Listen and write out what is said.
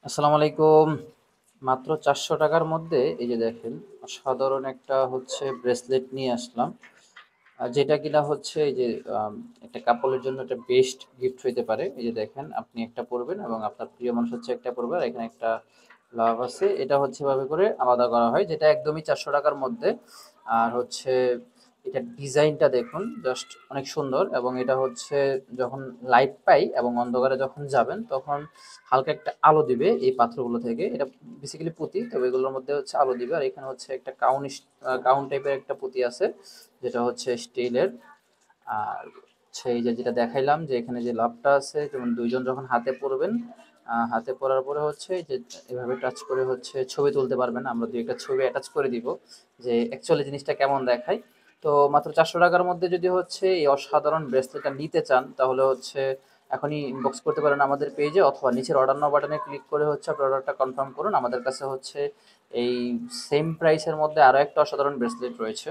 আসসালামু আলাইকুম। মাত্র ৪০০ টাকার মধ্যে এই যে দেখেন অসাধারণ একটা হচ্ছে ব্রেসলেট নিয়ে আসলাম। যেটা কিনা হচ্ছে এই যে একটা কাপলের জন্য একটা বেস্ট গিফট হইতে পারে। এই যে দেখেন আপনি একটা পড়বেন এবং আপনার প্রিয় মানুষ হচ্ছে একটা পড়বে। আর এখানে একটা লাভ আছে। এটা হচ্ছে এভাবে করে আলাদা করা হয় যেটা একদমই ৪০০ টাকার মধ্যে। আর হচ্ছে এটার ডিজাইনটা দেখুন জাস্ট অনেক সুন্দর এবং এটা হচ্ছে যখন লাইট পাই এবং অন্ধকারে যখন যাবেন তখন হালকা একটা আলো দিবে এই পাথরগুলো থেকে। এটা বেসিক্যালি পুঁতি, তবে এগুলোর মধ্যে হচ্ছে আলো দিবে। আর এখানে হচ্ছে একটা কাউন টাইপের একটা পুঁতি আছে যেটা হচ্ছে স্টিলের। আর সেই যে যেটা দেখাইলাম যে এখানে যে লাভটা আছে, যেমন ২ জন যখন হাতে পড়বেন, হাতে পড়ার পরে হচ্ছে যে এভাবে টাচ করে হচ্ছে ছবি তুলতে পারবেন। আমরা ২ একটা ছবি অ্যাটাচ করে দিব যে অ্যাকচুয়ালি জিনিসটা কেমন দেখায়। তো মাত্র ৪০০ টাকার মধ্যে যদি হচ্ছে এই অসাধারণ ব্রেসলেটটা নিতে চান তাহলে হচ্ছে এখনই ইনবক্স করতে পারেন আমাদের পেজে, অথবা নিচের অর্ডার নাও বাটনে ক্লিক করে হচ্ছে আপনার অর্ডারটা কনফার্ম করুন। আমাদের কাছে হচ্ছে এই সেম প্রাইসের মধ্যে আরও একটা অসাধারণ ব্রেসলেট রয়েছে।